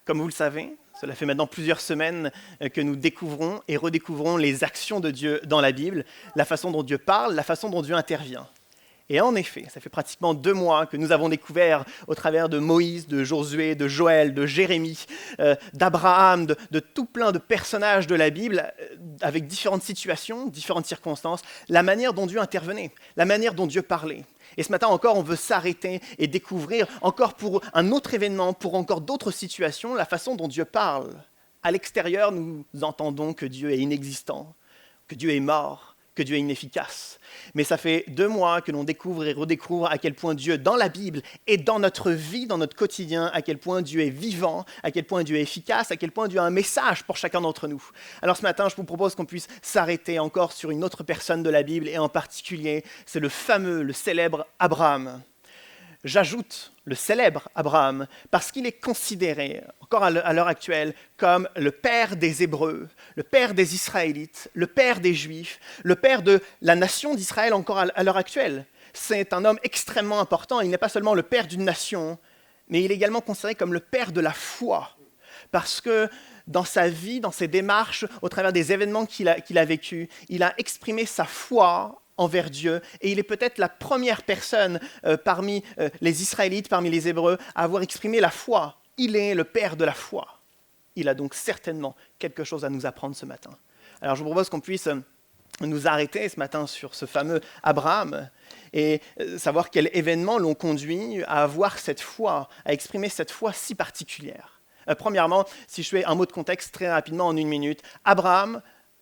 Comme vous le savez, cela fait maintenant plusieurs semaines que nous découvrons et redécouvrons les actions de Dieu dans la Bible, la façon dont Dieu parle, la façon dont Dieu intervient. Et en effet, ça fait pratiquement 2 mois que nous avons découvert au travers de Moïse, de Josué, de Joël, de Jérémie, d'Abraham, de tout plein de personnages de la Bible, avec différentes situations, différentes circonstances, la manière dont Dieu intervenait, la manière dont Dieu parlait. Et ce matin encore, on veut s'arrêter et découvrir encore pour un autre événement, pour encore d'autres situations, la façon dont Dieu parle. À l'extérieur, nous entendons que Dieu est inexistant, que Dieu est mort, que Dieu est inefficace. Mais ça fait 2 mois que l'on découvre et redécouvre à quel point Dieu, dans la Bible et dans notre vie, dans notre quotidien, à quel point Dieu est vivant, à quel point Dieu est efficace, à quel point Dieu a un message pour chacun d'entre nous. Alors ce matin, je vous propose qu'on puisse s'arrêter encore sur une autre personne de la Bible, et en particulier, c'est le fameux, le célèbre Abraham. J'ajoute le célèbre Abraham parce qu'il est considéré, encore à l'heure actuelle, comme le père des Hébreux, le père des Israélites, le père des Juifs, le père de la nation d'Israël encore à l'heure actuelle. C'est un homme extrêmement important. Il n'est pas seulement le père d'une nation, mais il est également considéré comme le père de la foi. Parce que dans sa vie, dans ses démarches, au travers des événements qu'il a vécus, il a exprimé sa foi envers Dieu, et il est peut-être la première personne parmi les Israélites, parmi les Hébreux, à avoir exprimé la foi. Il est le père de la foi. Il a donc certainement quelque chose à nous apprendre ce matin. Alors je vous propose qu'on puisse nous arrêter ce matin sur ce fameux Abraham et savoir quels événements l'ont conduit à avoir cette foi, à exprimer cette foi si particulière. Premièrement, si je fais un mot de contexte très rapidement en 1 minute, Abraham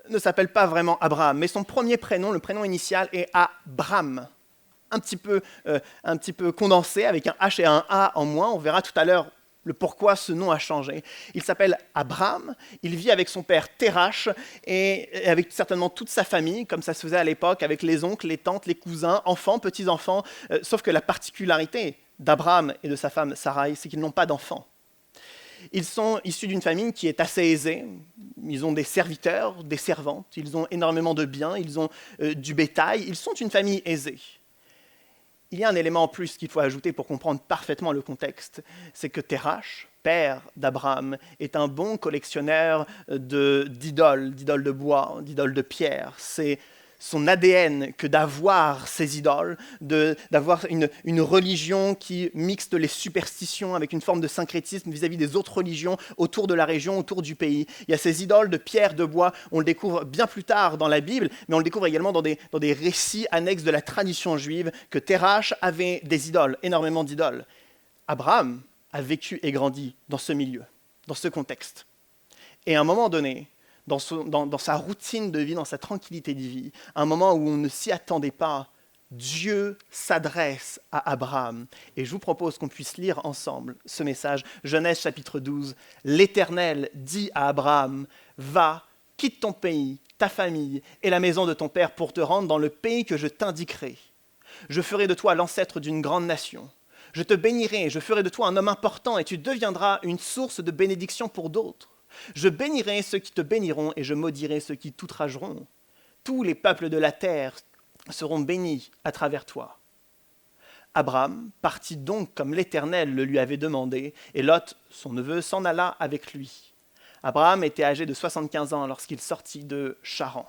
ne s'appelle pas vraiment Abraham, mais son premier prénom, le prénom initial, est Abram. Un petit peu condensé, avec un H et un A en moins. On verra tout à l'heure le pourquoi ce nom a changé. Il s'appelle Abram, il vit avec son père Terach et avec certainement toute sa famille, comme ça se faisait à l'époque, avec les oncles, les tantes, les cousins, enfants, petits-enfants. Sauf que la particularité d'Abram et de sa femme Sarai, c'est qu'ils n'ont pas d'enfants. Ils sont issus d'une famille qui est assez aisée. Ils ont des serviteurs, des servantes, ils ont énormément de biens, ils ont du bétail. Ils sont une famille aisée. Il y a un élément en plus qu'il faut ajouter pour comprendre parfaitement le contexte, c'est que Terach, père d'Abraham, est un bon collectionneur d'idoles de bois, d'idoles de pierre. C'est son ADN que d'avoir ces idoles, d'avoir une religion qui mixte les superstitions avec une forme de syncrétisme vis-à-vis des autres religions autour de la région, autour du pays. Il y a ces idoles de pierre, de bois, on le découvre bien plus tard dans la Bible, mais on le découvre également dans des récits annexes de la tradition juive, que Terach avait des idoles, énormément d'idoles. Abraham a vécu et grandi dans ce milieu, dans ce contexte. Et à un moment donné, dans sa routine de vie, dans sa tranquillité de vie, à un moment où on ne s'y attendait pas, Dieu s'adresse à Abraham. Et je vous propose qu'on puisse lire ensemble ce message. Genèse chapitre 12. L'Éternel dit à Abraham, « Va, quitte ton pays, ta famille et la maison de ton père pour te rendre dans le pays que je t'indiquerai. Je ferai de toi l'ancêtre d'une grande nation. Je te bénirai, je ferai de toi un homme important et tu deviendras une source de bénédiction pour d'autres. Je bénirai ceux qui te béniront et je maudirai ceux qui t'outrageront. Tous les peuples de la terre seront bénis à travers toi. » Abraham partit donc comme l'Éternel le lui avait demandé, et Lot, son neveu, s'en alla avec lui. Abraham était âgé de 75 ans lorsqu'il sortit de Charan.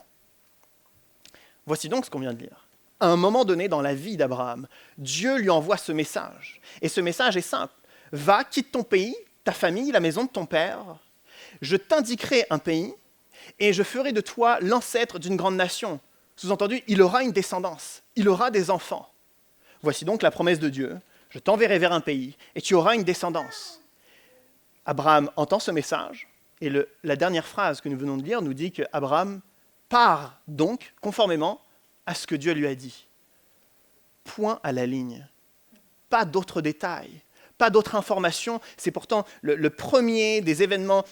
Voici donc ce qu'on vient de lire. À un moment donné dans la vie d'Abraham, Dieu lui envoie ce message. Et ce message est simple. « Va, quitte ton pays, ta famille, la maison de ton père. Je t'indiquerai un pays et je ferai de toi l'ancêtre d'une grande nation. » Sous-entendu, il aura une descendance, il aura des enfants. Voici donc la promesse de Dieu. Je t'enverrai vers un pays et tu auras une descendance. Abraham entend ce message et la dernière phrase que nous venons de lire nous dit qu'Abraham part donc conformément à ce que Dieu lui a dit. Point à la ligne. Pas d'autres détails. Pas d'autres informations. C'est pourtant le premier des événements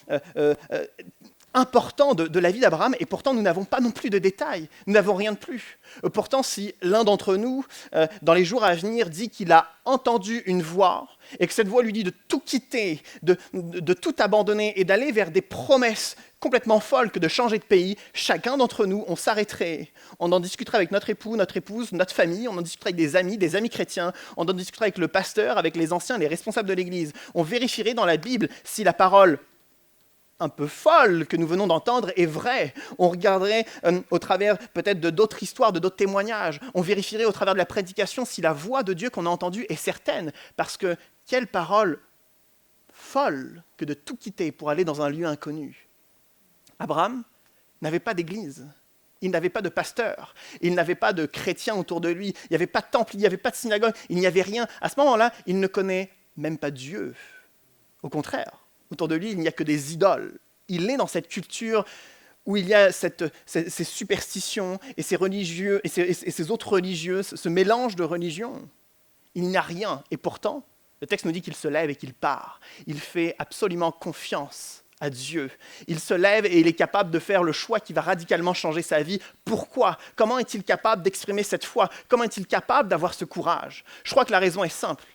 important de la vie d'Abraham, et pourtant nous n'avons pas non plus de détails, nous n'avons rien de plus. Pourtant, si l'un d'entre nous, dans les jours à venir, dit qu'il a entendu une voix, et que cette voix lui dit de tout quitter, de tout abandonner, et d'aller vers des promesses complètement folles que de changer de pays, chacun d'entre nous, on s'arrêterait, on en discuterait avec notre époux, notre épouse, notre famille, on en discuterait avec des amis chrétiens, on en discuterait avec le pasteur, avec les anciens, les responsables de l'Église. On vérifierait dans la Bible si la parole un peu folle que nous venons d'entendre est vraie. On regarderait au travers peut-être de d'autres histoires, de d'autres témoignages. On vérifierait au travers de la prédication si la voix de Dieu qu'on a entendue est certaine. Parce que quelle parole folle que de tout quitter pour aller dans un lieu inconnu. Abraham n'avait pas d'église. Il n'avait pas de pasteur. Il n'avait pas de chrétiens autour de lui. Il n'y avait pas de temple, il n'y avait pas de synagogue. Il n'y avait rien. À ce moment-là, il ne connaît même pas Dieu. Au contraire. Autour de lui, il n'y a que des idoles. Il est dans cette culture où il y a ces superstitions et ces religieux et ces autres religieux, ce mélange de religions. Il n'y a rien. Et pourtant, le texte nous dit qu'il se lève et qu'il part. Il fait absolument confiance à Dieu. Il se lève et il est capable de faire le choix qui va radicalement changer sa vie. Pourquoi ? Comment est-il capable d'exprimer cette foi ? Comment est-il capable d'avoir ce courage ? Je crois que la raison est simple.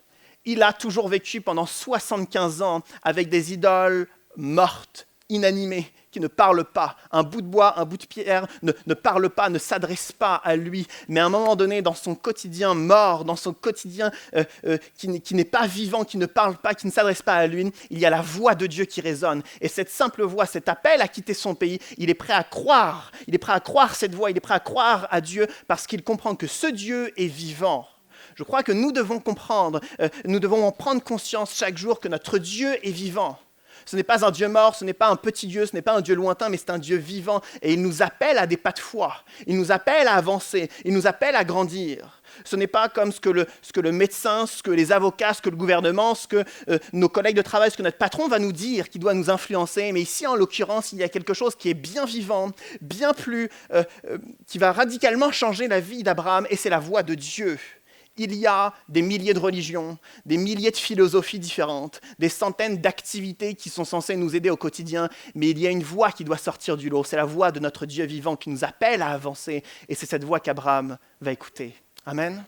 Il a toujours vécu pendant 75 ans avec des idoles mortes, inanimées, qui ne parlent pas. Un bout de bois, un bout de pierre ne parle pas, ne s'adresse pas à lui. Mais à un moment donné, dans son quotidien mort, dans son quotidien qui n'est pas vivant, qui ne parle pas, qui ne s'adresse pas à lui, il y a la voix de Dieu qui résonne. Et cette simple voix, cet appel à quitter son pays, il est prêt à croire. Il est prêt à croire cette voix, il est prêt à croire à Dieu parce qu'il comprend que ce Dieu est vivant. Je crois que nous devons comprendre, nous devons en prendre conscience chaque jour que notre Dieu est vivant. Ce n'est pas un Dieu mort, ce n'est pas un petit Dieu, ce n'est pas un Dieu lointain, mais c'est un Dieu vivant. Et il nous appelle à des pas de foi, il nous appelle à avancer, il nous appelle à grandir. Ce n'est pas comme ce que le médecin, ce que les avocats, ce que le gouvernement, ce que nos collègues de travail, ce que notre patron va nous dire, qui doit nous influencer. Mais ici, en l'occurrence, il y a quelque chose qui est bien vivant, bien plus, qui va radicalement changer la vie d'Abraham, et c'est la voix de Dieu. Il y a des milliers de religions, des milliers de philosophies différentes, des centaines d'activités qui sont censées nous aider au quotidien, mais il y a une voix qui doit sortir du lot. C'est la voix de notre Dieu vivant qui nous appelle à avancer, et c'est cette voix qu'Abraham va écouter. Amen.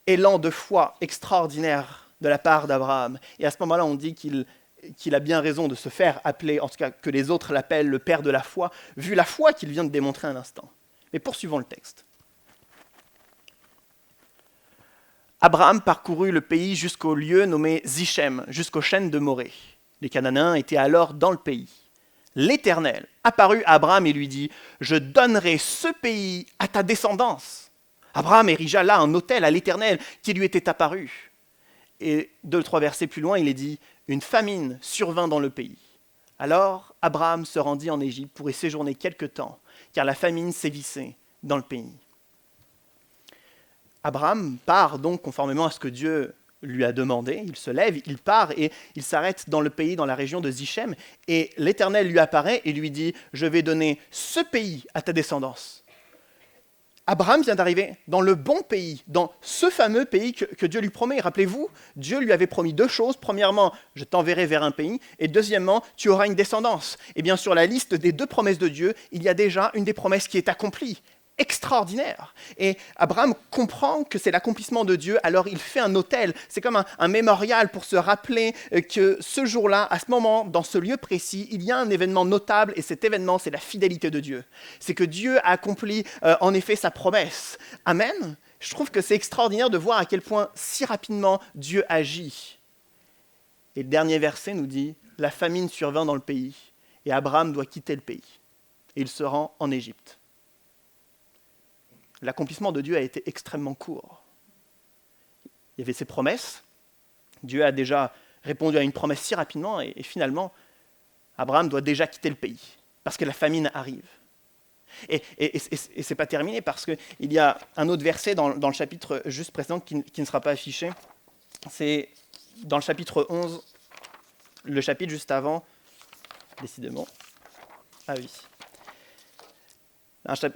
Élan de foi extraordinaire de la part d'Abraham. Et à ce moment-là, on dit qu'il a bien raison de se faire appeler, en tout cas que les autres l'appellent le père de la foi, vu la foi qu'il vient de démontrer un instant. Mais poursuivons le texte. Abraham parcourut le pays jusqu'au lieu nommé Sichem, jusqu'aux chênes de Morée. Les Cananéens étaient alors dans le pays. L'Éternel apparut à Abraham et lui dit « Je donnerai ce pays à ta descendance. » Abraham érigea là un autel à l'Éternel qui lui était apparu. Et 2-3 versets plus loin, il est dit « Une famine survint dans le pays. » Alors Abraham se rendit en Égypte pour y séjourner quelque temps, car la famine sévissait dans le pays. Abraham part donc conformément à ce que Dieu lui a demandé. Il se lève, il part et il s'arrête dans le pays, dans la région de Sichem. Et l'Éternel lui apparaît et lui dit « Je vais donner ce pays à ta descendance. » Abraham vient d'arriver dans le bon pays, dans ce fameux pays que Dieu lui promet. Rappelez-vous, Dieu lui avait promis 2 choses. Premièrement, je t'enverrai vers un pays. Et deuxièmement, tu auras une descendance. Et bien sur la liste des 2 promesses de Dieu, il y a déjà une des promesses qui est accomplie. Extraordinaire. Et Abraham comprend que c'est l'accomplissement de Dieu, alors il fait un autel. C'est comme un mémorial pour se rappeler que ce jour-là, à ce moment, dans ce lieu précis, il y a un événement notable, et cet événement, c'est la fidélité de Dieu. C'est que Dieu a accompli en effet sa promesse. Amen. Je trouve que c'est extraordinaire de voir à quel point si rapidement Dieu agit. Et le dernier verset nous dit « La famine survint dans le pays, et Abraham doit quitter le pays. Et il se rend en Égypte. » L'accomplissement de Dieu a été extrêmement court. Il y avait ses promesses. Dieu a déjà répondu à une promesse si rapidement et finalement, Abraham doit déjà quitter le pays parce que la famine arrive. Et ce n'est pas terminé parce qu'il y a un autre verset dans le chapitre juste précédent qui ne sera pas affiché. C'est dans le chapitre 11, le chapitre juste avant, décidément. Ah oui.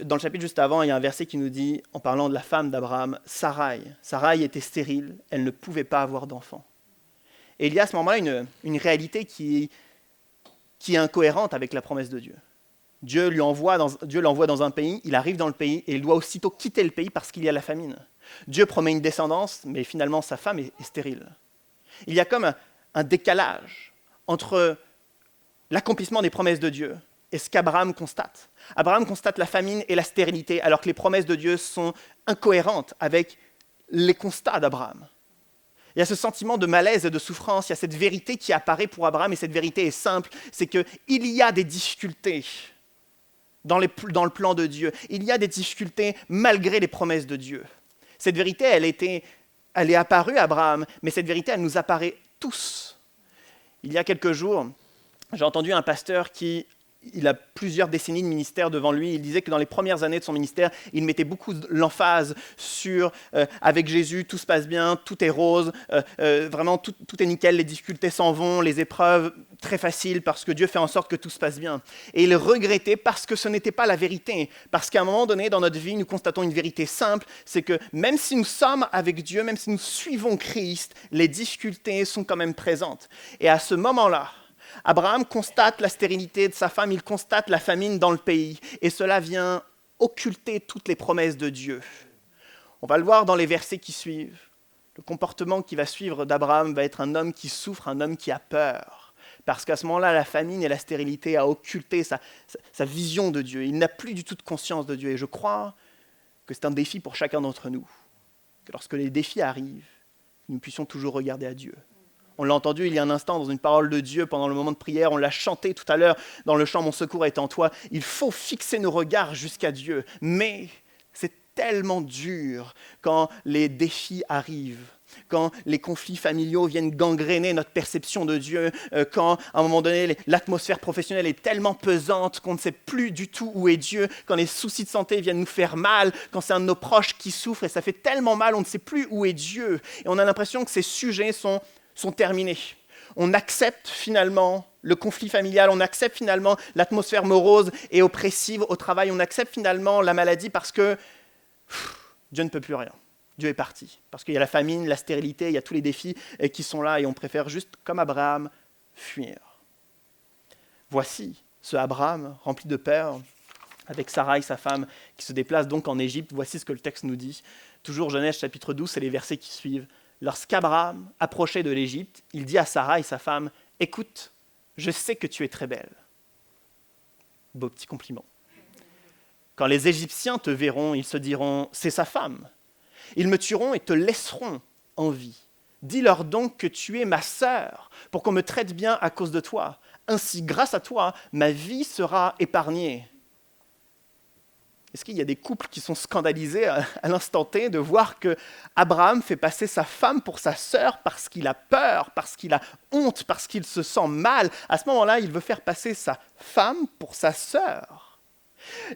Dans le chapitre juste avant, il y a un verset qui nous dit, en parlant de la femme d'Abraham, Sarai était stérile, elle ne pouvait pas avoir d'enfant. Et il y a à ce moment-là une réalité qui qui est incohérente avec la promesse de Dieu. Dieu l'envoie dans un pays, il arrive dans le pays et il doit aussitôt quitter le pays parce qu'il y a la famine. Dieu promet une descendance, mais finalement sa femme est stérile. Il y a comme un décalage entre l'accomplissement des promesses de Dieu et ce qu'Abraham constate. Abraham constate la famine et la stérilité, alors que les promesses de Dieu sont incohérentes avec les constats d'Abraham. Il y a ce sentiment de malaise et de souffrance, il y a cette vérité qui apparaît pour Abraham, et cette vérité est simple, c'est qu'il y a des difficultés dans le plan de Dieu. Il y a des difficultés malgré les promesses de Dieu. Cette vérité, elle est apparue à Abraham, mais cette vérité, elle nous apparaît tous. Il y a quelques jours, j'ai entendu un pasteur il a plusieurs décennies de ministère devant lui. Il disait que dans les premières années de son ministère, il mettait beaucoup l'emphase sur avec Jésus, tout se passe bien, tout est rose, vraiment tout est nickel, les difficultés s'en vont, les épreuves très faciles parce que Dieu fait en sorte que tout se passe bien. Et il regrettait parce que ce n'était pas la vérité. Parce qu'à un moment donné, dans notre vie, nous constatons une vérité simple, c'est que même si nous sommes avec Dieu, même si nous suivons Christ, les difficultés sont quand même présentes. Et à ce moment-là, Abraham constate la stérilité de sa femme, il constate la famine dans le pays, et cela vient occulter toutes les promesses de Dieu. On va le voir dans les versets qui suivent. Le comportement qui va suivre d'Abraham va être un homme qui souffre, un homme qui a peur. Parce qu'à ce moment-là, la famine et la stérilité a occulté sa vision de Dieu. Il n'a plus du tout de conscience de Dieu. Et je crois que c'est un défi pour chacun d'entre nous. Que lorsque les défis arrivent, nous puissions toujours regarder à Dieu. On l'a entendu il y a un instant dans une parole de Dieu pendant le moment de prière. On l'a chanté tout à l'heure dans le chant « Mon secours est en toi ». Il faut fixer nos regards jusqu'à Dieu. Mais c'est tellement dur quand les défis arrivent, quand les conflits familiaux viennent gangréner notre perception de Dieu, quand à un moment donné l'atmosphère professionnelle est tellement pesante qu'on ne sait plus du tout où est Dieu, quand les soucis de santé viennent nous faire mal, quand c'est un de nos proches qui souffre et ça fait tellement mal, on ne sait plus où est Dieu. Et on a l'impression que ces sujets sont terminés. On accepte finalement le conflit familial, on accepte finalement l'atmosphère morose et oppressive au travail, on accepte finalement la maladie parce que Dieu ne peut plus rien. Dieu est parti. Parce qu'il y a la famine, la stérilité, il y a tous les défis qui sont là et on préfère juste, comme Abraham, fuir. Voici ce Abraham rempli de peur, avec Sarai, sa femme, qui se déplace donc en Égypte. Voici ce que le texte nous dit. Toujours Genèse chapitre 12, c'est les versets qui suivent. Lorsqu'Abraham approchait de l'Égypte, il dit à Sarai, sa femme, « Écoute, je sais que tu es très belle. » Beau petit compliment. « Quand les Égyptiens te verront, ils se diront, c'est sa femme. Ils me tueront et te laisseront en vie. Dis-leur donc que tu es ma sœur, pour qu'on me traite bien à cause de toi. Ainsi, grâce à toi, ma vie sera épargnée. » Est-ce qu'il y a des couples qui sont scandalisés à l'instant T de voir que Abraham fait passer sa femme pour sa sœur parce qu'il a peur, parce qu'il a honte, parce qu'il se sent mal? À ce moment-là, il veut faire passer sa femme pour sa sœur.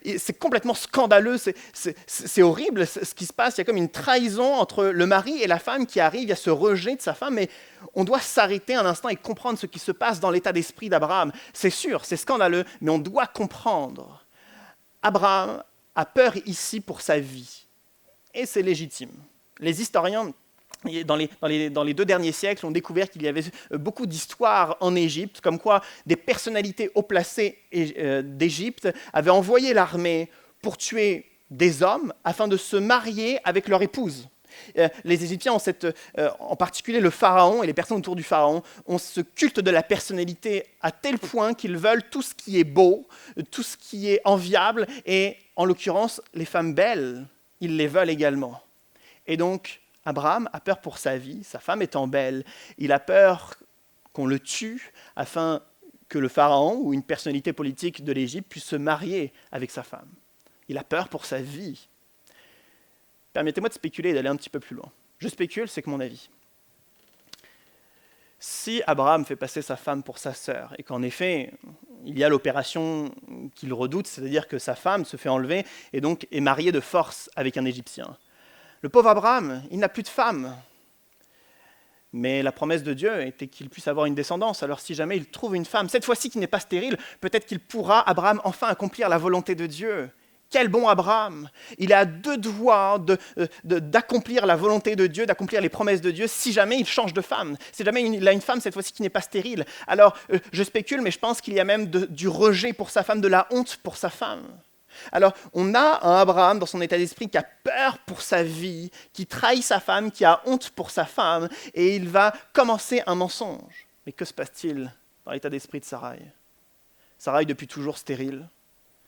Et c'est complètement scandaleux, c'est horrible ce qui se passe. Il y a comme une trahison entre le mari et la femme qui arrive, il y a ce rejet de sa femme, mais on doit s'arrêter un instant et comprendre ce qui se passe dans l'état d'esprit d'Abraham. C'est sûr, c'est scandaleux, mais on doit comprendre. Abraham a peur ici pour sa vie. Et c'est légitime. Les historiens, dans les 2 derniers siècles, ont découvert qu'il y avait beaucoup d'histoires en Égypte, comme quoi des personnalités haut placées d'Égypte avaient envoyé l'armée pour tuer des hommes afin de se marier avec leur épouse. Les Égyptiens ont en particulier le pharaon et les personnes autour du pharaon, ont ce culte de la personnalité à tel point qu'ils veulent tout ce qui est beau, tout ce qui est enviable, et en l'occurrence, les femmes belles, ils les veulent également. Et donc, Abraham a peur pour sa vie, sa femme étant belle, il a peur qu'on le tue afin que le pharaon ou une personnalité politique de l'Égypte puisse se marier avec sa femme. Il a peur pour sa vie. Permettez-moi de spéculer et d'aller un petit peu plus loin. Je spécule, c'est que mon avis. Si Abraham fait passer sa femme pour sa sœur, et qu'en effet, il y a l'opération qu'il redoute, c'est-à-dire que sa femme se fait enlever et donc est mariée de force avec un Égyptien. Le pauvre Abraham, il n'a plus de femme. Mais la promesse de Dieu était qu'il puisse avoir une descendance. Alors si jamais il trouve une femme, cette fois-ci qui n'est pas stérile, peut-être qu'il pourra, Abraham, enfin accomplir la volonté de Dieu. Quel bon Abraham! Il est à deux doigts d'accomplir la volonté de Dieu, d'accomplir les promesses de Dieu, si jamais il change de femme. Si jamais il a une femme, cette fois-ci, qui n'est pas stérile. Alors, je spécule, mais je pense qu'il y a même du rejet pour sa femme, de la honte pour sa femme. Alors, on a un Abraham dans son état d'esprit qui a peur pour sa vie, qui trahit sa femme, qui a honte pour sa femme, et il va commencer un mensonge. Mais que se passe-t-il dans l'état d'esprit de Sarai? Sarai, depuis toujours stérile,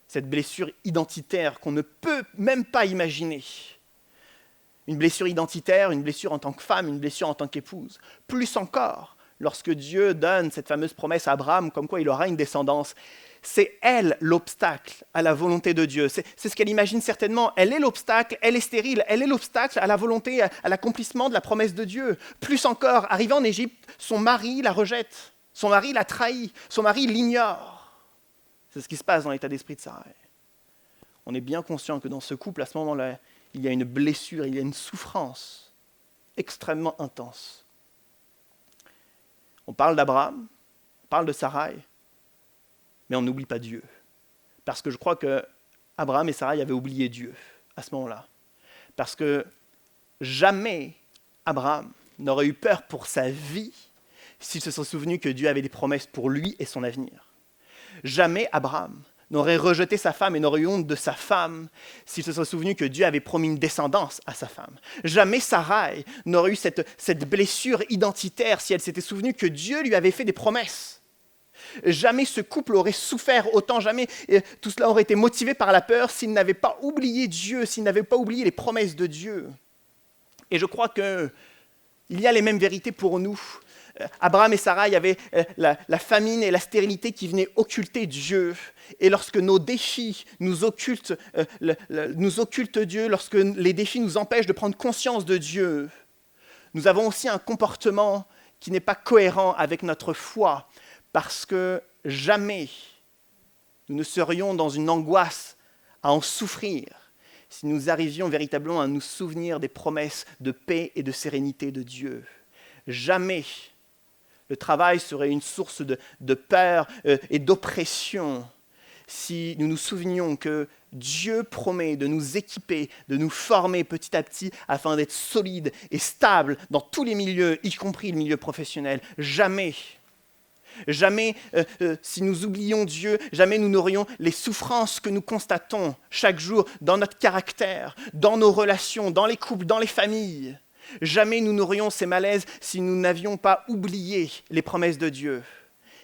cette blessure identitaire qu'on ne peut même pas imaginer. Une blessure identitaire, une blessure en tant que femme, une blessure en tant qu'épouse. Plus encore, lorsque Dieu donne cette fameuse promesse à Abraham, comme quoi il aura une descendance, c'est elle l'obstacle à la volonté de Dieu. C'est ce qu'elle imagine certainement. Elle est l'obstacle, elle est stérile, elle est l'obstacle à la volonté, à l'accomplissement de la promesse de Dieu. Plus encore, arrivée en Égypte, son mari la rejette, son mari la trahit, son mari l'ignore. C'est ce qui se passe dans l'état d'esprit de Sarai. On est bien conscient que dans ce couple, à ce moment-là, il y a une blessure, il y a une souffrance extrêmement intense. On parle d'Abraham, on parle de Sarai, mais on n'oublie pas Dieu. Parce que je crois que Abraham et Sarai avaient oublié Dieu à ce moment-là. Parce que jamais Abraham n'aurait eu peur pour sa vie s'il se serait souvenu que Dieu avait des promesses pour lui et son avenir. Jamais Abraham n'aurait rejeté sa femme et n'aurait eu honte de sa femme s'il se serait souvenu que Dieu avait promis une descendance à sa femme. Jamais Sarai n'aurait eu cette blessure identitaire si elle s'était souvenue que Dieu lui avait fait des promesses. Jamais ce couple aurait souffert autant, jamais tout cela aurait été motivé par la peur s'il n'avait pas oublié Dieu, s'il n'avait pas oublié les promesses de Dieu. Et je crois qu'il y a les mêmes vérités pour nous. Abraham et Sarai avaient la famine et la stérilité qui venaient occulter Dieu. Et lorsque nos défis nous occultent Dieu, lorsque les défis nous empêchent de prendre conscience de Dieu, nous avons aussi un comportement qui n'est pas cohérent avec notre foi, parce que jamais nous ne serions dans une angoisse à en souffrir si nous arrivions véritablement à nous souvenir des promesses de paix et de sérénité de Dieu. Jamais le travail serait une source de peur et d'oppression si nous nous souvenions que Dieu promet de nous équiper, de nous former petit à petit afin d'être solides et stables dans tous les milieux, y compris le milieu professionnel. Jamais, si nous oublions Dieu, jamais nous n'aurions les souffrances que nous constatons chaque jour dans notre caractère, dans nos relations, dans les couples, dans les familles. Jamais nous n'aurions ces malaises si nous n'avions pas oublié les promesses de Dieu.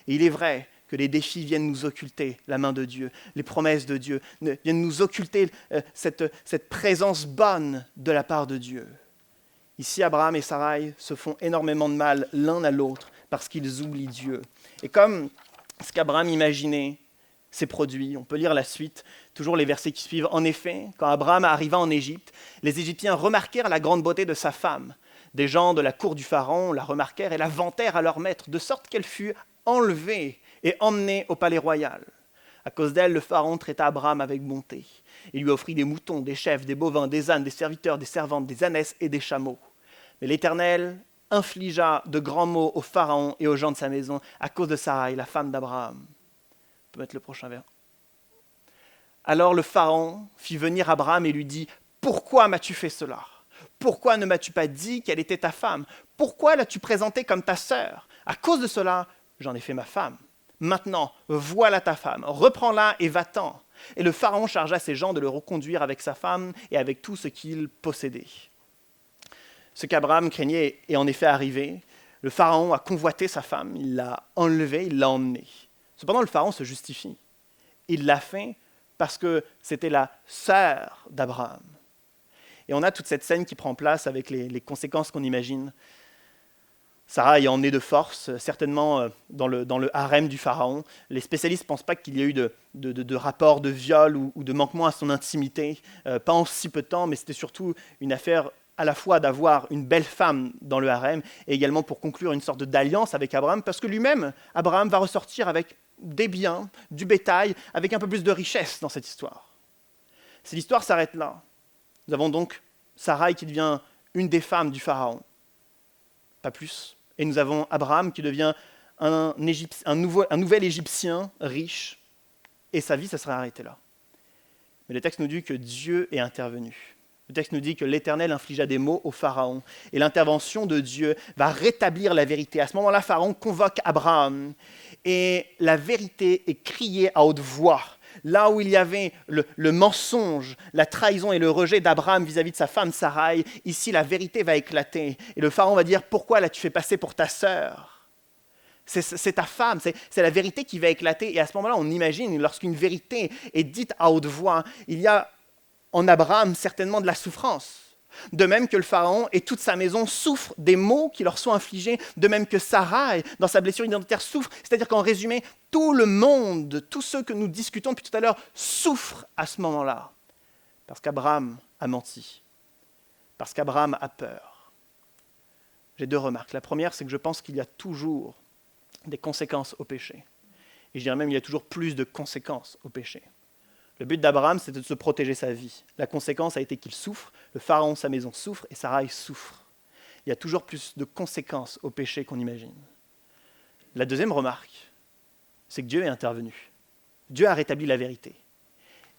Et il est vrai que les défis viennent nous occulter la main de Dieu, les promesses de Dieu, viennent nous occulter cette présence bonne de la part de Dieu. Ici, Abraham et Sarai se font énormément de mal l'un à l'autre parce qu'ils oublient Dieu. Et comme ce qu'Abraham imaginait s'est produit, on peut lire la suite, toujours les versets qui suivent. En effet, quand Abraham arriva en Égypte, les Égyptiens remarquèrent la grande beauté de sa femme. Des gens de la cour du Pharaon la remarquèrent et la vantèrent à leur maître, de sorte qu'elle fut enlevée et emmenée au palais royal. À cause d'elle, le Pharaon traita Abraham avec bonté. Il lui offrit des moutons, des chèvres, des bovins, des ânes, des serviteurs, des servantes, des ânesses et des chameaux. Mais l'Éternel infligea de grands maux au Pharaon et aux gens de sa maison à cause de Sarai, la femme d'Abraham. On peut mettre le prochain vers. Alors le Pharaon fit venir Abraham et lui dit « Pourquoi m'as-tu fait cela ? Pourquoi ne m'as-tu pas dit qu'elle était ta femme ? Pourquoi l'as-tu présentée comme ta sœur ? À cause de cela, j'en ai fait ma femme. Maintenant, voilà ta femme, reprends-la et va-t'en. » Et le Pharaon chargea ses gens de le reconduire avec sa femme et avec tout ce qu'il possédait. Ce qu'Abraham craignait est en effet arrivé. Le Pharaon a convoité sa femme, il l'a enlevée, il l'a emmenée. Cependant, le Pharaon se justifie. Il l'a fait parce que c'était la sœur d'Abraham. Et on a toute cette scène qui prend place avec les conséquences qu'on imagine. Sarah est emmenée de force, certainement dans le harem du Pharaon. Les spécialistes ne pensent pas qu'il y ait eu de rapport de viol ou de manquement à son intimité, pas en si peu de temps, mais c'était surtout une affaire à la fois d'avoir une belle femme dans le harem et également pour conclure une sorte d'alliance avec Abraham, parce que lui-même, Abraham va ressortir avec des biens, du bétail, avec un peu plus de richesse dans cette histoire. Si l'histoire s'arrête là, nous avons donc Sarai qui devient une des femmes du Pharaon, pas plus, et nous avons Abraham qui devient un nouvel Égyptien riche, et sa vie, ça serait arrêté là. Mais le texte nous dit que Dieu est intervenu. Le texte nous dit que l'Éternel infligea des maux au Pharaon. Et l'intervention de Dieu va rétablir la vérité. À ce moment-là, Pharaon convoque Abraham. Et la vérité est criée à haute voix. Là où il y avait le mensonge, la trahison et le rejet d'Abraham vis-à-vis de sa femme Sarai, ici la vérité va éclater. Et le Pharaon va dire, pourquoi l'as-tu fait passer pour ta sœur ? C'est ta femme, c'est la vérité qui va éclater. Et à ce moment-là, on imagine, lorsqu'une vérité est dite à haute voix, il y a en Abraham certainement de la souffrance. De même que le Pharaon et toute sa maison souffrent des maux qui leur sont infligés, de même que Sarai, dans sa blessure identitaire, souffre. C'est-à-dire qu'en résumé, tout le monde, tous ceux que nous discutons depuis tout à l'heure, souffrent à ce moment-là. Parce qu'Abraham a menti. Parce qu'Abraham a peur. J'ai 2 remarques. La première, c'est que je pense qu'il y a toujours des conséquences au péché. Et je dirais même qu'il y a toujours plus de conséquences au péché. Le but d'Abraham, c'était de se protéger sa vie. La conséquence a été qu'il souffre, le Pharaon, sa maison souffre, et Sarai souffre. Il y a toujours plus de conséquences au péché qu'on imagine. La deuxième remarque, c'est que Dieu est intervenu. Dieu a rétabli la vérité.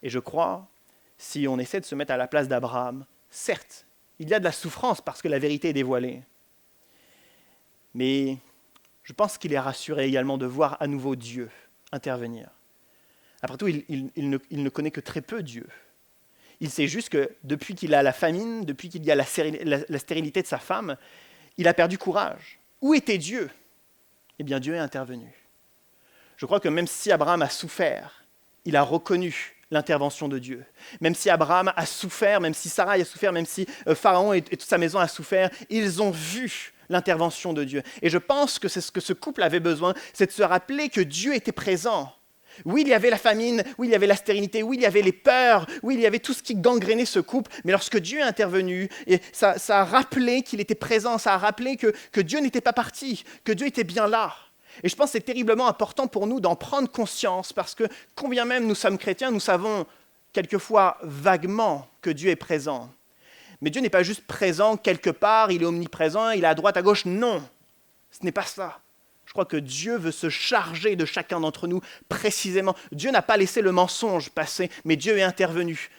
Et je crois, si on essaie de se mettre à la place d'Abraham, certes, il y a de la souffrance parce que la vérité est dévoilée. Mais je pense qu'il est rassuré également de voir à nouveau Dieu intervenir. Après tout, il ne connaît que très peu Dieu. Il sait juste que depuis qu'il a la famine, depuis qu'il y a la stérilité de sa femme, il a perdu courage. Où était Dieu ? Eh bien, Dieu est intervenu. Je crois que même si Abraham a souffert, il a reconnu l'intervention de Dieu. Même si Abraham a souffert, même si Sarai a souffert, même si Pharaon et toute sa maison a souffert, ils ont vu l'intervention de Dieu. Et je pense que c'est ce que ce couple avait besoin, c'est de se rappeler que Dieu était présent. Oui, il y avait la famine, oui, il y avait la stérilité, oui, il y avait les peurs, oui, il y avait tout ce qui gangrénait ce couple, mais lorsque Dieu est intervenu, et ça a rappelé qu'il était présent, ça a rappelé que Dieu n'était pas parti, que Dieu était bien là. Et je pense que c'est terriblement important pour nous d'en prendre conscience, parce que combien même nous sommes chrétiens, nous savons quelquefois vaguement que Dieu est présent. Mais Dieu n'est pas juste présent quelque part, il est omniprésent, il est à droite, à gauche, non, ce n'est pas ça. Je crois que Dieu veut se charger de chacun d'entre nous précisément. Dieu n'a pas laissé le mensonge passer, mais Dieu est intervenu.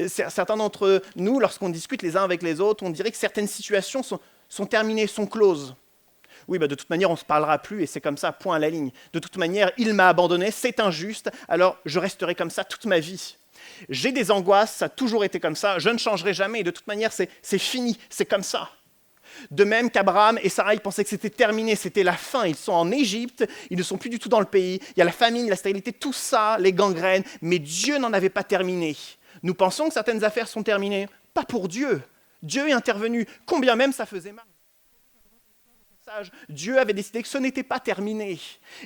Certains d'entre nous, lorsqu'on discute les uns avec les autres, on dirait que certaines situations sont terminées, sont closes. Oui, de toute manière, on ne se parlera plus et c'est comme ça, point à la ligne. De toute manière, il m'a abandonné, c'est injuste, alors je resterai comme ça toute ma vie. J'ai des angoisses, ça a toujours été comme ça, je ne changerai jamais et de toute manière, c'est fini, c'est comme ça. De même qu'Abraham et Sarai pensaient que c'était terminé, c'était la fin. Ils sont en Égypte, ils ne sont plus du tout dans le pays. Il y a la famine, la stérilité, tout ça, les gangrènes. Mais Dieu n'en avait pas terminé. Nous pensons que certaines affaires sont terminées. Pas pour Dieu. Dieu est intervenu, combien même ça faisait mal. Dieu avait décidé que ce n'était pas terminé.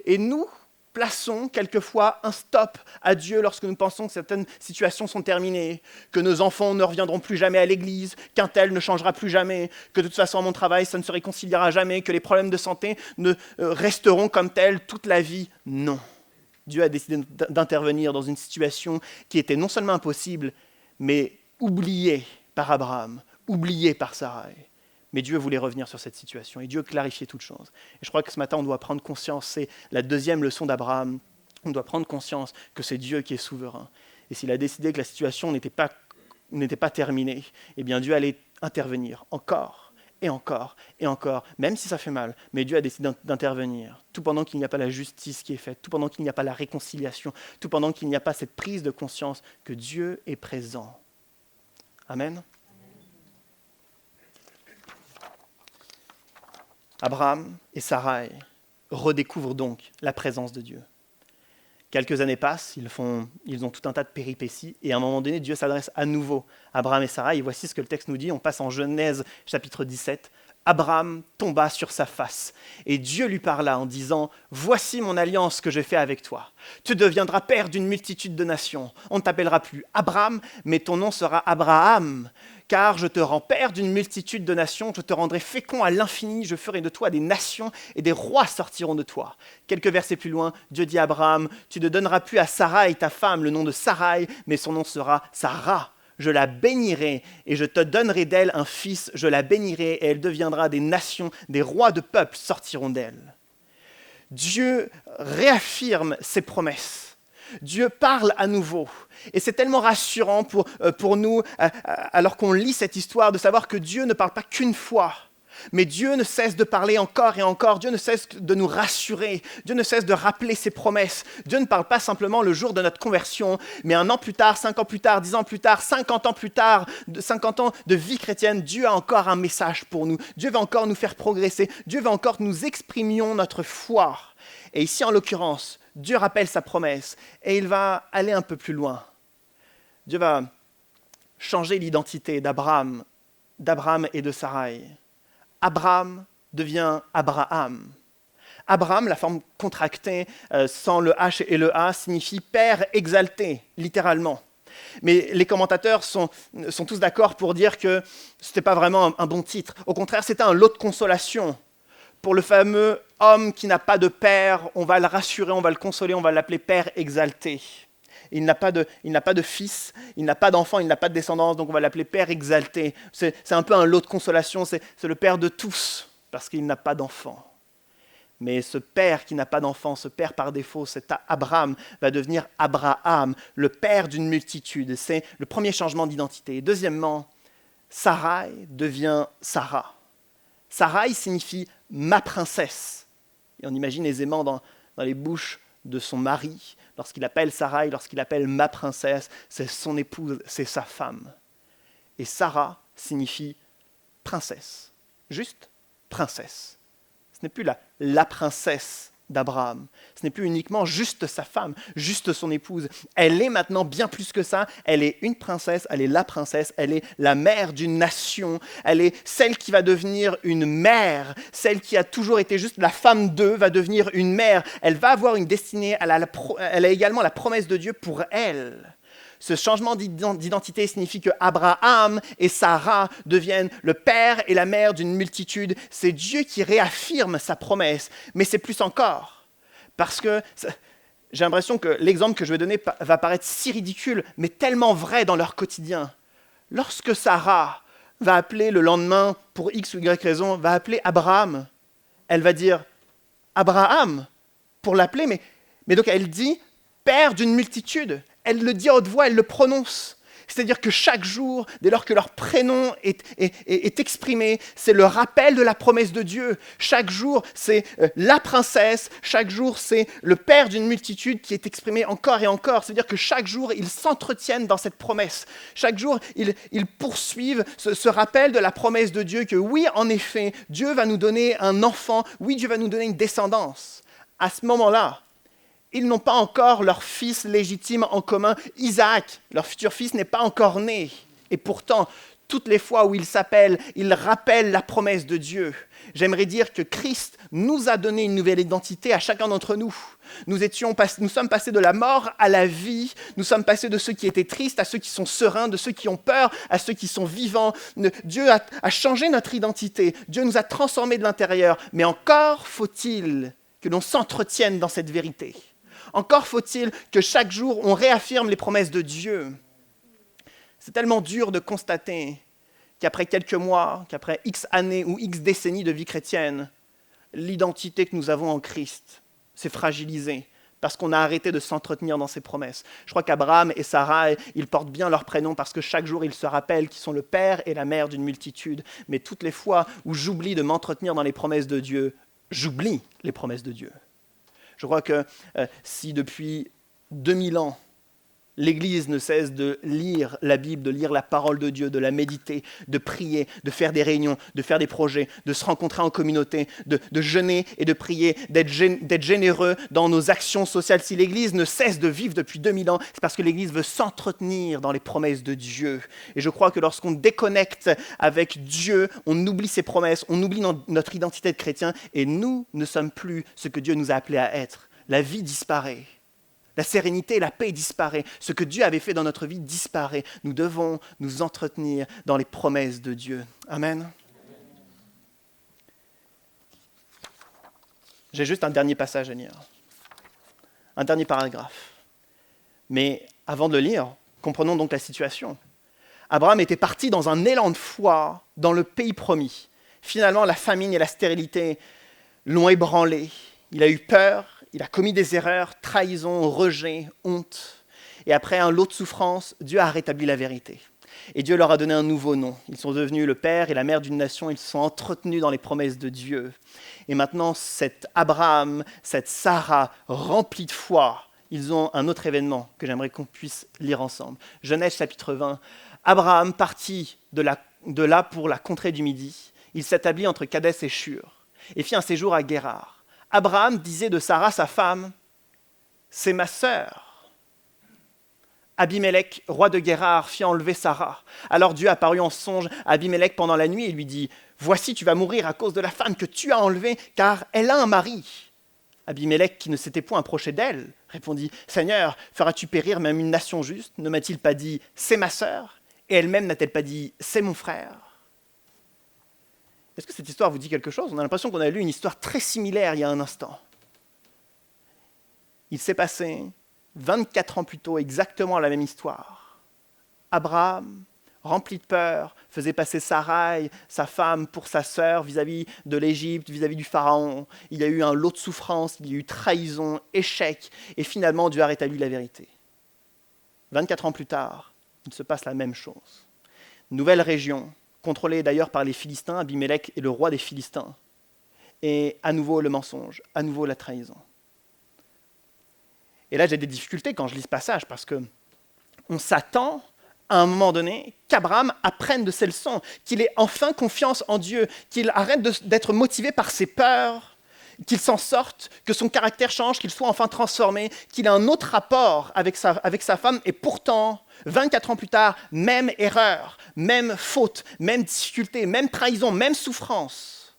Et nous plaçons quelquefois un stop à Dieu lorsque nous pensons que certaines situations sont terminées, que nos enfants ne reviendront plus jamais à l'église, qu'un tel ne changera plus jamais, que de toute façon à mon travail ça ne se réconciliera jamais, que les problèmes de santé ne resteront comme tels toute la vie. Non. Dieu a décidé d'intervenir dans une situation qui était non seulement impossible, mais oubliée par Abraham, oubliée par Sarai. Mais Dieu voulait revenir sur cette situation et Dieu clarifiait toutes choses. Et je crois que ce matin, on doit prendre conscience, c'est la deuxième leçon d'Abraham, on doit prendre conscience que c'est Dieu qui est souverain. Et s'il a décidé que la situation n'était pas terminée, eh bien Dieu allait intervenir encore et encore et encore, même si ça fait mal. Mais Dieu a décidé d'intervenir, tout pendant qu'il n'y a pas la justice qui est faite, tout pendant qu'il n'y a pas la réconciliation, tout pendant qu'il n'y a pas cette prise de conscience que Dieu est présent. Amen. Abraham et Sarai redécouvrent donc la présence de Dieu. Quelques années passent, ils ont tout un tas de péripéties, et à un moment donné, Dieu s'adresse à nouveau à Abraham et Sarai, et voici ce que le texte nous dit, on passe en Genèse chapitre 17. Abraham tomba sur sa face, et Dieu lui parla en disant « Voici mon alliance que je fais avec toi. Tu deviendras père d'une multitude de nations. On ne t'appellera plus Abraham, mais ton nom sera Abraham. Car je te rends père d'une multitude de nations, je te rendrai fécond à l'infini, je ferai de toi des nations, et des rois sortiront de toi. » Quelques versets plus loin, Dieu dit à Abraham « Tu ne donneras plus à Sarai, ta femme, le nom de Sarai, mais son nom sera Sarah. Je la bénirai et je te donnerai d'elle un fils, je la bénirai et elle deviendra des nations, des rois de peuples sortiront d'elle. » Dieu réaffirme ses promesses. Dieu parle à nouveau. Et c'est tellement rassurant pour nous, alors qu'on lit cette histoire, de savoir que Dieu ne parle pas qu'une fois. Mais Dieu ne cesse de parler encore et encore. Dieu ne cesse de nous rassurer. Dieu ne cesse de rappeler ses promesses. Dieu ne parle pas simplement le jour de notre conversion, mais 1 an plus tard, 5 ans plus tard, 10 ans plus tard, 50 ans plus tard, 50 ans de vie chrétienne. Dieu a encore un message pour nous. Dieu va encore nous faire progresser. Dieu va encore que nous exprimions notre foi. Et ici, en l'occurrence, Dieu rappelle sa promesse et il va aller un peu plus loin. Dieu va changer l'identité d'Abraham et de Sarai. Abraham devient Abraham. Abraham, la forme contractée sans le H et le A, signifie père exalté, littéralement. Mais les commentateurs sont tous d'accord pour dire que ce n'était pas vraiment un bon titre. Au contraire, c'était un lot de consolation. Pour le fameux homme qui n'a pas de père, on va le rassurer, on va le consoler, on va l'appeler père exalté. Il n'a pas de fils, il n'a pas d'enfant, il n'a pas de descendance, donc on va l'appeler père exalté. C'est un peu un lot de consolation, c'est le père de tous, parce qu'il n'a pas d'enfant. Mais ce père qui n'a pas d'enfant, ce père par défaut, cet Abraham, va devenir Abraham, le père d'une multitude. C'est le premier changement d'identité. Deuxièmement, Sarai devient Sarah. Sarai signifie « ma princesse ». Et on imagine aisément dans les bouches de son mari, lorsqu'il appelle Sarai, lorsqu'il appelle « ma princesse », c'est son épouse, c'est sa femme. Et Sarah signifie « princesse », juste « princesse ». Ce n'est plus la princesse d'Abraham, ce n'est plus uniquement juste sa femme, juste son épouse. Elle est maintenant bien plus que ça, elle est une princesse, elle est la princesse, elle est la mère d'une nation, elle est celle qui va devenir une mère, celle qui a toujours été juste la femme d'eux va devenir une mère, elle va avoir une destinée, elle a également la promesse de Dieu pour elle. Ce changement d'identité signifie que Abraham et Sarah deviennent le père et la mère d'une multitude. C'est Dieu qui réaffirme sa promesse, mais c'est plus encore. Parce que j'ai l'impression que l'exemple que je vais donner va paraître si ridicule, mais tellement vrai dans leur quotidien. Lorsque Sarah va appeler le lendemain, pour X ou Y raison, va appeler Abraham, elle va dire Abraham pour l'appeler, mais donc elle dit père d'une multitude. Elle le dit à haute voix, elle le prononce. C'est-à-dire que chaque jour, dès lors que leur prénom est exprimé, c'est le rappel de la promesse de Dieu. Chaque jour, c'est la princesse. Chaque jour, c'est le père d'une multitude qui est exprimé encore et encore. C'est-à-dire que chaque jour, ils s'entretiennent dans cette promesse. Chaque jour, ils poursuivent ce rappel de la promesse de Dieu que oui, en effet, Dieu va nous donner un enfant. Oui, Dieu va nous donner une descendance. À ce moment-là, ils n'ont pas encore leur fils légitime en commun, Isaac. Leur futur fils n'est pas encore né. Et pourtant, toutes les fois où ils s'appellent, ils rappellent la promesse de Dieu. J'aimerais dire que Christ nous a donné une nouvelle identité à chacun d'entre nous. Nous sommes passés de la mort à la vie. Nous sommes passés de ceux qui étaient tristes à ceux qui sont sereins, de ceux qui ont peur à ceux qui sont vivants. Dieu a changé notre identité. Dieu nous a transformés de l'intérieur. Mais encore faut-il que l'on s'entretienne dans cette vérité. Encore faut-il que chaque jour, on réaffirme les promesses de Dieu. C'est tellement dur de constater qu'après quelques mois, qu'après X années ou X décennies de vie chrétienne, l'identité que nous avons en Christ s'est fragilisée parce qu'on a arrêté de s'entretenir dans ces promesses. Je crois qu'Abraham et Sarah, ils portent bien leur prénom parce que chaque jour, ils se rappellent qu'ils sont le père et la mère d'une multitude. Mais toutes les fois où j'oublie de m'entretenir dans les promesses de Dieu, j'oublie les promesses de Dieu. Je crois que si depuis 2000 ans, l'Église ne cesse de lire la Bible, de lire la parole de Dieu, de la méditer, de prier, de faire des réunions, de faire des projets, de se rencontrer en communauté, de jeûner et de prier, d'être généreux dans nos actions sociales. Si l'Église ne cesse de vivre depuis 2000 ans, c'est parce que l'Église veut s'entretenir dans les promesses de Dieu. Et je crois que lorsqu'on déconnecte avec Dieu, on oublie ses promesses, on oublie notre identité de chrétien et nous ne sommes plus ce que Dieu nous a appelés à être. La vie disparaît. La sérénité et la paix disparaît. Ce que Dieu avait fait dans notre vie disparaît. Nous devons nous entretenir dans les promesses de Dieu. Amen. J'ai juste un dernier passage à lire. Un dernier paragraphe. Mais avant de le lire, comprenons donc la situation. Abraham était parti dans un élan de foi dans le pays promis. Finalement, la famine et la stérilité l'ont ébranlé. Il a eu peur. Il a commis des erreurs, trahison, rejet, honte. Et après un lot de souffrance, Dieu a rétabli la vérité. Et Dieu leur a donné un nouveau nom. Ils sont devenus le père et la mère d'une nation. Ils se sont entretenus dans les promesses de Dieu. Et maintenant, cet Abraham, cette Sarah, remplis de foi, ils ont un autre événement que j'aimerais qu'on puisse lire ensemble. Genèse chapitre 20. Abraham partit de là pour la contrée du Midi. Il s'établit entre Kadès et Shur et fit un séjour à Guérar. Abraham disait de Sarah, sa femme, « C'est ma sœur ». Abimélec, roi de Guérar, fit enlever Sarah. Alors Dieu apparut en songe à Abimélec pendant la nuit et lui dit « Voici, tu vas mourir à cause de la femme que tu as enlevée, car elle a un mari. » Abimélec, qui ne s'était point approché d'elle, répondit « Seigneur, feras-tu périr même une nation juste? Ne m'a-t-il pas dit « C'est ma sœur » et elle-même n'a-t-elle pas dit « C'est mon frère » Est-ce que cette histoire vous dit quelque chose? On a l'impression qu'on a lu une histoire très similaire il y a un instant. Il s'est passé 24 ans plus tôt, exactement la même histoire. Abraham, rempli de peur, faisait passer Sarai, sa femme, pour sa sœur vis-à-vis de l'Égypte, vis-à-vis du Pharaon. Il y a eu un lot de souffrance, il y a eu trahison, échec, et finalement Dieu a rétabli la vérité. 24 ans plus tard, il se passe la même chose. Nouvelle région, contrôlée d'ailleurs par les Philistins, Abimélec est le roi des Philistins. Et à nouveau le mensonge, à nouveau la trahison. Et là, j'ai des difficultés quand je lis ce passage, parce qu'on s'attend, à un moment donné, qu'Abraham apprenne de ses leçons, qu'il ait enfin confiance en Dieu, qu'il arrête d'être motivé par ses peurs, qu'il s'en sorte, que son caractère change, qu'il soit enfin transformé, qu'il ait un autre rapport avec sa femme, et pourtant, 24 ans plus tard, même erreur, même faute, même difficulté, même trahison, même souffrance.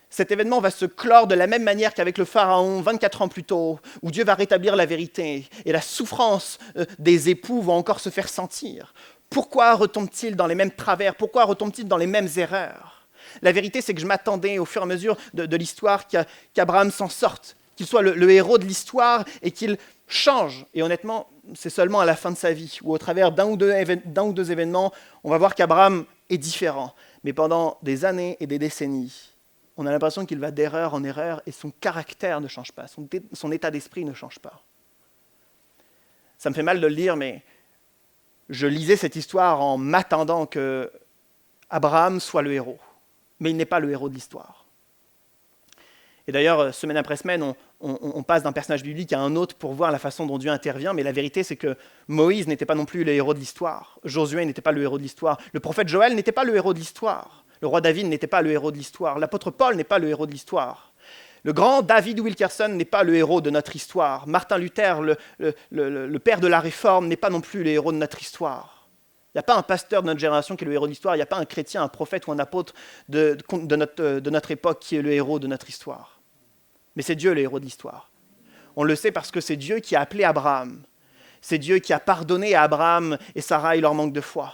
Cet événement va se clore de la même manière qu'avec le Pharaon 24 ans plus tôt, où Dieu va rétablir la vérité et la souffrance des époux va encore se faire sentir. Pourquoi retombe-t-il dans les mêmes travers? Pourquoi retombe-t-il dans les mêmes erreurs? La vérité, c'est que je m'attendais au fur et à mesure de l'histoire qu'Abraham s'en sorte, qu'il soit le héros de l'histoire et qu'il change. Et honnêtement, c'est seulement à la fin de sa vie, ou au travers d'un ou deux événements, on va voir qu'Abraham est différent. Mais pendant des années et des décennies, on a l'impression qu'il va d'erreur en erreur et son caractère ne change pas, son état d'esprit ne change pas. Ça me fait mal de le dire, mais je lisais cette histoire en m'attendant que Abraham soit le héros. Mais il n'est pas le héros de l'histoire. Et d'ailleurs, semaine après semaine, on passe d'un personnage biblique à un autre pour voir la façon dont Dieu intervient, mais la vérité, c'est que Moïse n'était pas non plus le héros de l'histoire. Josué n'était pas le héros de l'histoire. Le prophète Joël n'était pas le héros de l'histoire. Le roi David n'était pas le héros de l'histoire. L'apôtre Paul n'est pas le héros de l'histoire. Le grand David Wilkerson n'est pas le héros de notre histoire. Martin Luther, le père de la Réforme, n'est pas non plus le héros de notre histoire. Il n'y a pas un pasteur de notre génération qui est le héros de l'histoire. Il n'y a pas un chrétien, un prophète ou un apôtre de notre époque qui est le héros de notre histoire. Mais c'est Dieu le héros de l'histoire. On le sait parce que c'est Dieu qui a appelé Abraham. C'est Dieu qui a pardonné à Abraham et Sarah leur manque de foi.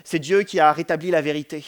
C'est Dieu qui a rétabli la vérité.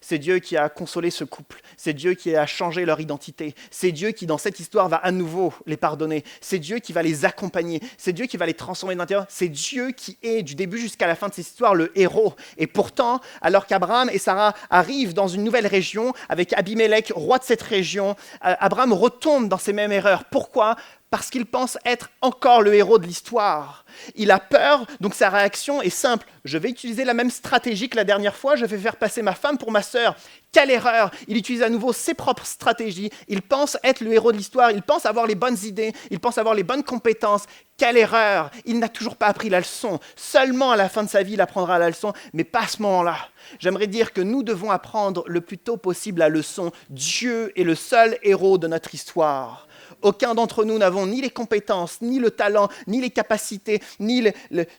C'est Dieu qui a consolé ce couple. C'est Dieu qui a changé leur identité. C'est Dieu qui, dans cette histoire, va à nouveau les pardonner. C'est Dieu qui va les accompagner. C'est Dieu qui va les transformer de l'intérieur. C'est Dieu qui est, du début jusqu'à la fin de cette histoire, le héros. Et pourtant, alors qu'Abraham et Sarah arrivent dans une nouvelle région, avec Abimélec, roi de cette région, Abraham retombe dans ces mêmes erreurs. Pourquoi ? Parce qu'il pense être encore le héros de l'histoire. Il a peur, donc sa réaction est simple. Je vais utiliser la même stratégie que la dernière fois, je vais faire passer ma femme pour ma sœur. Quelle erreur! Il utilise à nouveau ses propres stratégies. Il pense être le héros de l'histoire, il pense avoir les bonnes idées, il pense avoir les bonnes compétences. Quelle erreur! Il n'a toujours pas appris la leçon. Seulement à la fin de sa vie, il apprendra la leçon, mais pas à ce moment-là. J'aimerais dire que nous devons apprendre le plus tôt possible la leçon. Dieu est le seul héros de notre histoire. Aucun d'entre nous n'avons ni les compétences, ni le talent, ni les capacités, ni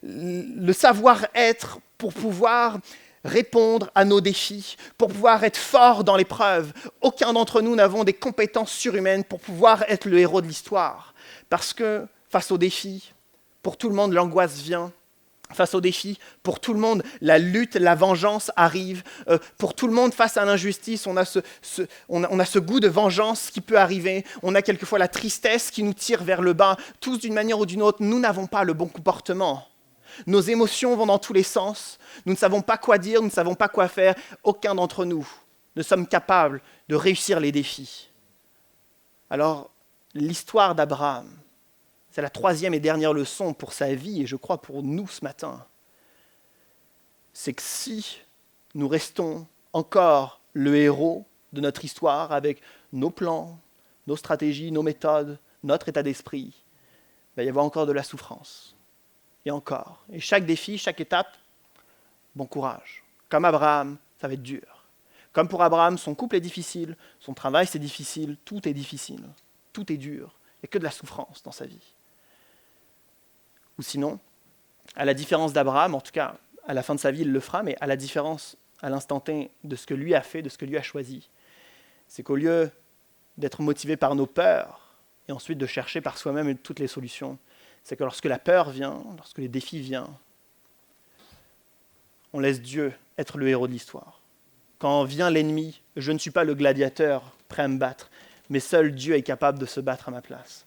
le savoir-être pour pouvoir répondre à nos défis, pour pouvoir être forts dans l'épreuve. Aucun d'entre nous n'avons des compétences surhumaines pour pouvoir être le héros de l'histoire. Parce que face aux défis, pour tout le monde, l'angoisse vient. Face aux défis, pour tout le monde, la lutte, la vengeance arrive. Pour tout le monde, face à l'injustice, on a ce goût de vengeance qui peut arriver. On a quelquefois la tristesse qui nous tire vers le bas. Tous, d'une manière ou d'une autre, nous n'avons pas le bon comportement. Nos émotions vont dans tous les sens. Nous ne savons pas quoi dire, nous ne savons pas quoi faire. Aucun d'entre nous ne sommes capables de réussir les défis. Alors, l'histoire d'Abraham, c'est la troisième et dernière leçon pour sa vie, et je crois pour nous ce matin, c'est que si nous restons encore le héros de notre histoire avec nos plans, nos stratégies, nos méthodes, notre état d'esprit, il va y avoir encore de la souffrance. Et encore. Et chaque défi, chaque étape, bon courage. Comme Abraham, ça va être dur. Comme pour Abraham, son couple est difficile, son travail c'est difficile, tout est difficile, tout est dur. Il n'y a que de la souffrance dans sa vie. Ou sinon, à la différence d'Abraham, en tout cas, à la fin de sa vie, il le fera, mais à la différence, à l'instant T, de ce que lui a fait, de ce que lui a choisi, c'est qu'au lieu d'être motivé par nos peurs, et ensuite de chercher par soi-même toutes les solutions, c'est que lorsque la peur vient, lorsque les défis viennent, on laisse Dieu être le héros de l'histoire. Quand vient l'ennemi, je ne suis pas le gladiateur prêt à me battre, mais seul Dieu est capable de se battre à ma place.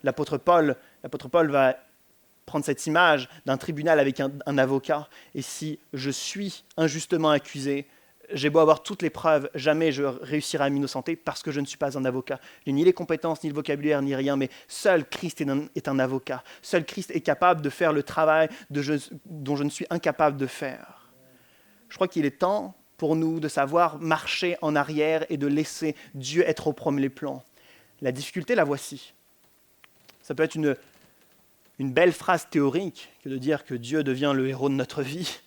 L'apôtre Paul va prendre cette image d'un tribunal avec un avocat, et si je suis injustement accusé, j'ai beau avoir toutes les preuves, jamais je réussirai à m'innocenter parce que je ne suis pas un avocat. Je n'ai ni les compétences, ni le vocabulaire, ni rien, mais seul Christ est un avocat. Seul Christ est capable de faire le travail dont je ne suis incapable de faire. Je crois qu'il est temps pour nous de savoir marcher en arrière et de laisser Dieu être au premier plan. La difficulté, la voici. Ça peut être une belle phrase théorique que de dire que Dieu devient le héros de notre vie,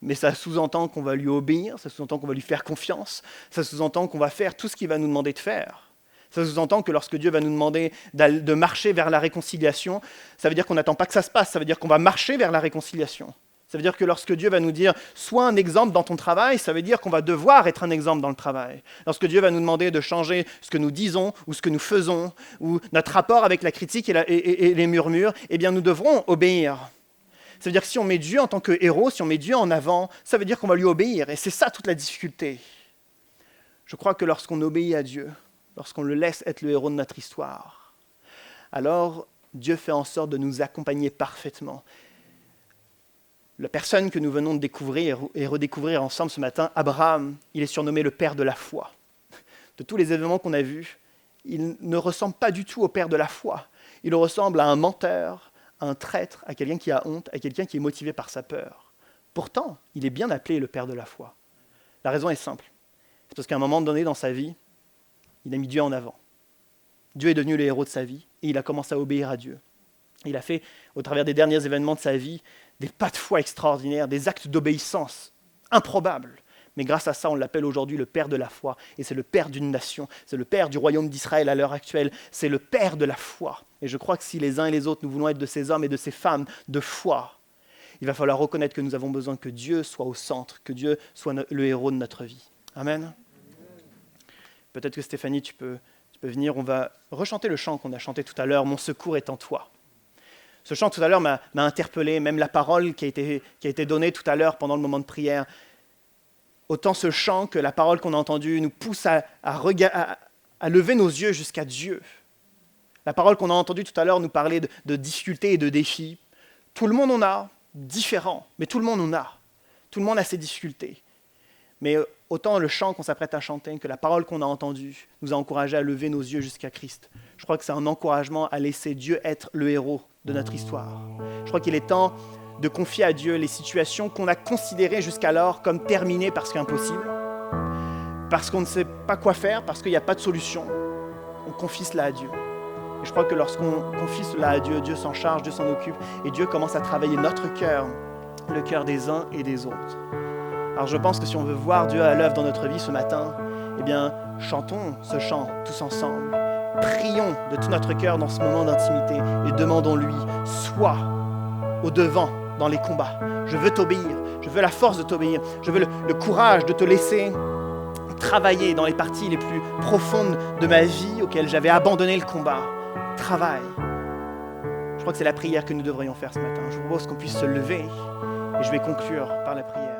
mais ça sous-entend qu'on va lui obéir, ça sous-entend qu'on va lui faire confiance, ça sous-entend qu'on va faire tout ce qu'il va nous demander de faire. Ça sous-entend que lorsque Dieu va nous demander de marcher vers la réconciliation, ça veut dire qu'on n'attend pas que ça se passe, ça veut dire qu'on va marcher vers la réconciliation. Ça veut dire que lorsque Dieu va nous dire « sois un exemple dans ton travail », ça veut dire qu'on va devoir être un exemple dans le travail. Lorsque Dieu va nous demander de changer ce que nous disons ou ce que nous faisons, ou notre rapport avec la critique et les murmures, eh bien nous devrons obéir. Ça veut dire que si on met Dieu en tant que héros, si on met Dieu en avant, ça veut dire qu'on va lui obéir. Et c'est ça toute la difficulté. Je crois que lorsqu'on obéit à Dieu, lorsqu'on le laisse être le héros de notre histoire, alors Dieu fait en sorte de nous accompagner parfaitement. La personne que nous venons de découvrir et redécouvrir ensemble ce matin, Abraham, il est surnommé le père de la foi. De tous les événements qu'on a vus, il ne ressemble pas du tout au père de la foi. Il ressemble à un menteur, à un traître, à quelqu'un qui a honte, à quelqu'un qui est motivé par sa peur. Pourtant, il est bien appelé le père de la foi. La raison est simple. C'est parce qu'à un moment donné dans sa vie, il a mis Dieu en avant. Dieu est devenu le héros de sa vie et il a commencé à obéir à Dieu. Il a fait, au travers des derniers événements de sa vie, des pas de foi extraordinaires, des actes d'obéissance improbables. Mais grâce à ça, on l'appelle aujourd'hui le père de la foi. Et c'est le père d'une nation, c'est le père du royaume d'Israël à l'heure actuelle, c'est le père de la foi. Et je crois que si les uns et les autres, nous voulons être de ces hommes et de ces femmes de foi, il va falloir reconnaître que nous avons besoin que Dieu soit au centre, que Dieu soit le héros de notre vie. Amen. Peut-être que Stéphanie, tu peux venir, on va rechanter le chant qu'on a chanté tout à l'heure, « Mon secours est en toi ». Ce chant tout à l'heure m'a interpellé, même la parole qui a été donnée tout à l'heure pendant le moment de prière. Autant ce chant que la parole qu'on a entendue nous pousse à lever nos yeux jusqu'à Dieu. La parole qu'on a entendue tout à l'heure nous parlait de difficultés et de défis. Tout le monde en a, différents, mais tout le monde en a. Tout le monde a ses difficultés. Mais autant le chant qu'on s'apprête à chanter que la parole qu'on a entendue nous a encouragés à lever nos yeux jusqu'à Christ. Je crois que c'est un encouragement à laisser Dieu être le héros de notre histoire. Je crois qu'il est temps de confier à Dieu les situations qu'on a considérées jusqu'alors comme terminées parce qu'impossibles, parce qu'on ne sait pas quoi faire, parce qu'il n'y a pas de solution. On confie cela à Dieu. Et je crois que lorsqu'on confie cela à Dieu, Dieu s'en charge, Dieu s'en occupe, et Dieu commence à travailler notre cœur, le cœur des uns et des autres. Alors je pense que si on veut voir Dieu à l'œuvre dans notre vie ce matin, eh bien, chantons ce chant tous ensemble. Prions de tout notre cœur dans ce moment d'intimité et demandons-lui, sois au devant dans les combats. Je veux t'obéir, je veux la force de t'obéir, je veux le courage de te laisser travailler dans les parties les plus profondes de ma vie auxquelles j'avais abandonné le combat. Travaille. Je crois que c'est la prière que nous devrions faire ce matin. Je vous propose qu'on puisse se lever et je vais conclure par la prière.